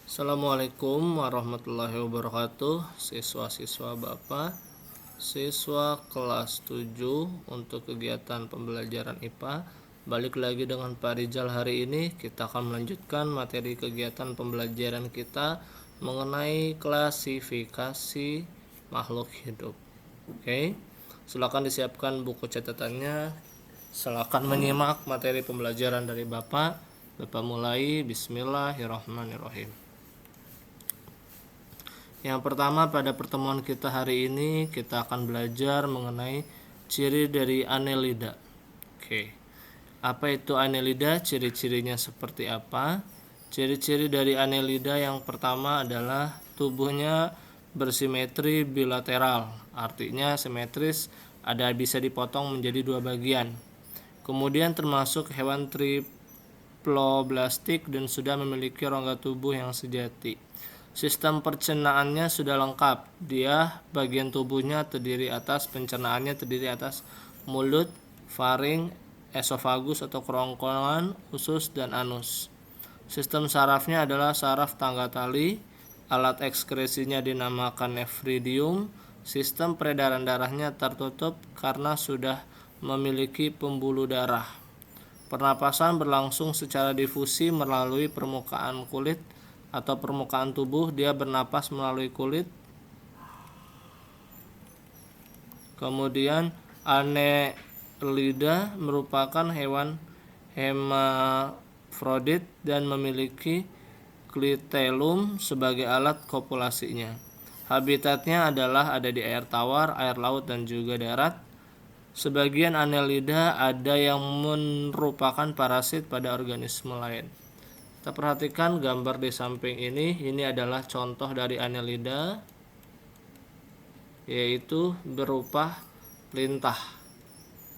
Assalamualaikum warahmatullahi wabarakatuh. Siswa-siswa Bapak, siswa kelas 7 untuk kegiatan pembelajaran IPA. Balik lagi dengan Pak Rizal. Hari ini kita akan melanjutkan materi kegiatan pembelajaran kita mengenai klasifikasi makhluk hidup. Oke, silakan disiapkan buku catatannya. Silakan menyimak materi pembelajaran dari Bapak. Bapak mulai. Bismillahirrahmanirrahim. Yang pertama, pada pertemuan kita hari ini kita akan belajar mengenai ciri dari Annelida. Oke. Apa itu Annelida? Ciri-cirinya seperti apa? Ciri-ciri dari Annelida yang pertama adalah tubuhnya bersimetri bilateral. Artinya simetris, ada bisa dipotong menjadi dua bagian. Kemudian termasuk hewan triploblastik dan sudah memiliki rongga tubuh yang sejati. Sistem pencernaannya sudah lengkap. Dia bagian tubuhnya terdiri atas pencernaannya terdiri atas mulut, faring, esofagus atau kerongkongan, usus dan anus. Sistem sarafnya adalah saraf tangga tali. Alat ekskresinya dinamakan nefridium. Sistem peredaran darahnya tertutup karena sudah memiliki pembuluh darah. Pernapasan berlangsung secara difusi melalui permukaan kulit atau permukaan tubuh. Dia bernapas melalui kulit. Kemudian Annelida merupakan hewan hermafrodit dan memiliki klitelum sebagai alat kopulasinya. Habitatnya adalah ada di air tawar, air laut dan juga darat. Sebagian Annelida ada yang merupakan parasit pada organisme lain. Kita perhatikan gambar di samping ini. Ini adalah contoh dari Annelida, yaitu berupa lintah.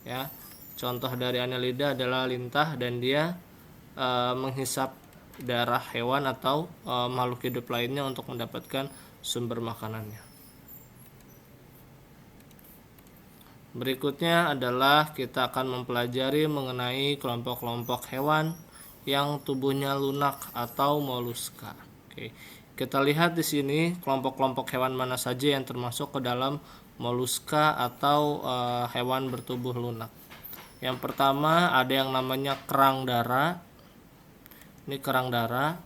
Ya, contoh dari Annelida adalah lintah dan dia menghisap darah hewan atau makhluk hidup lainnya untuk mendapatkan sumber makanannya. Berikutnya adalah kita akan mempelajari mengenai kelompok-kelompok hewan yang tubuhnya lunak atau moluska. Oke, kita lihat di sini kelompok-kelompok hewan mana saja yang termasuk ke dalam moluska atau hewan bertubuh lunak. Yang pertama ada yang namanya kerang dara. Ini kerang dara.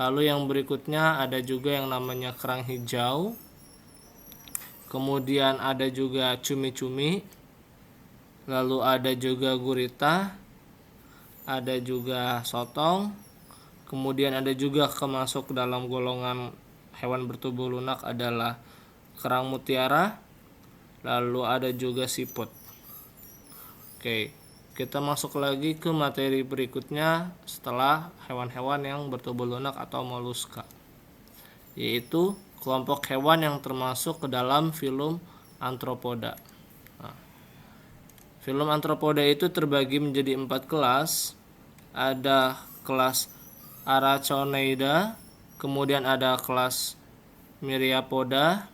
Lalu yang berikutnya ada juga yang namanya kerang hijau. Kemudian ada juga cumi-cumi. Lalu ada juga gurita. Ada juga sotong. Kemudian ada juga masuk ke dalam golongan hewan bertubuh lunak adalah kerang mutiara. Lalu ada juga siput. Oke, kita masuk lagi ke materi berikutnya setelah hewan-hewan yang bertubuh lunak atau moluska, yaitu kelompok hewan yang termasuk ke dalam filum Arthropoda. Filum Arthropoda itu terbagi menjadi 4 kelas. Ada kelas Araconida, kemudian ada kelas Myriapoda,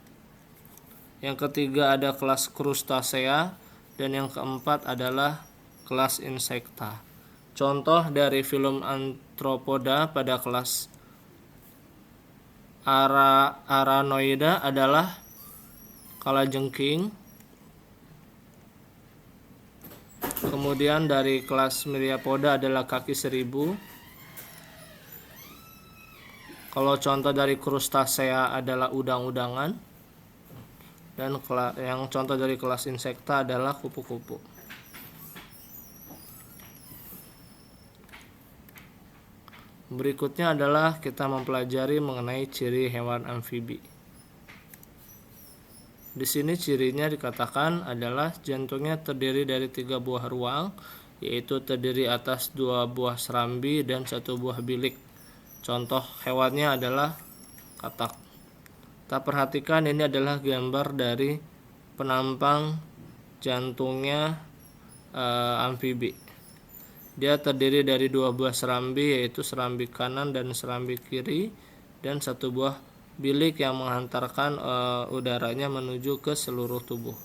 yang ketiga ada kelas Crustacea, dan yang keempat adalah kelas Insecta. Contoh dari filum Arthropoda pada kelas Aranoida adalah kalajengking. Kemudian dari kelas Myriapoda adalah kaki seribu. Kalau contoh dari Crustacea adalah udang-udangan. Dan yang contoh dari kelas Insecta adalah kupu-kupu. Berikutnya adalah kita mempelajari mengenai ciri hewan amfibi. Di sini cirinya dikatakan adalah jantungnya terdiri dari 3 buah ruang, yaitu terdiri atas 2 buah serambi dan 1 buah bilik. Contoh hewannya adalah katak. Kita perhatikan ini adalah gambar dari penampang jantungnya amfibi. Dia terdiri dari 2 buah serambi, yaitu serambi kanan dan serambi kiri, dan 1 buah bilik yang menghantarkan udaranya menuju ke seluruh tubuh.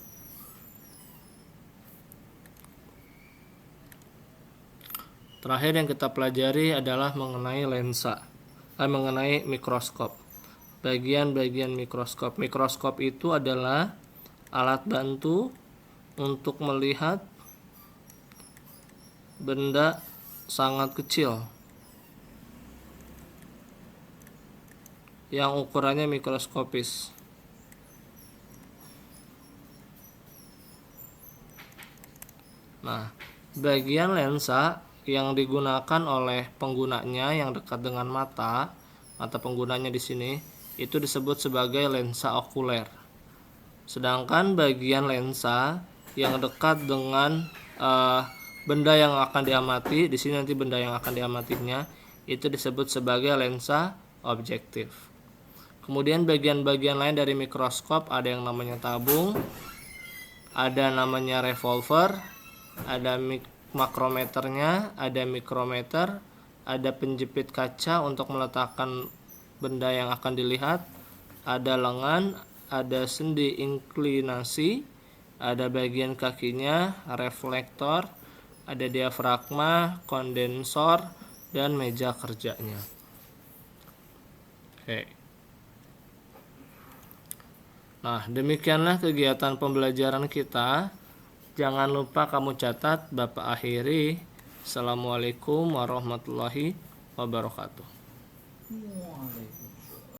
Terakhir yang kita pelajari adalah mengenai lensa. mengenai mikroskop. Bagian-bagian mikroskop. Mikroskop itu adalah alat bantu untuk melihat benda sangat kecil yang ukurannya mikroskopis. Nah, bagian lensa yang digunakan oleh penggunanya yang dekat dengan mata penggunanya di sini itu disebut sebagai lensa okuler. Sedangkan bagian lensa yang dekat dengan benda yang akan diamati, di sini nanti benda yang akan diamatinya itu disebut sebagai lensa objektif. Kemudian bagian-bagian lain dari mikroskop ada yang namanya tabung, ada namanya revolver, ada makrometernya, ada mikrometer, ada penjepit kaca untuk meletakkan benda yang akan dilihat, ada lengan, ada sendi inklinasi, ada bagian kakinya, reflektor, ada diafragma, kondensor, dan meja kerjanya. Oke. Nah, demikianlah kegiatan pembelajaran kita. Jangan lupa kamu catat, Bapak akhiri. Assalamualaikum warahmatullahi wabarakatuh.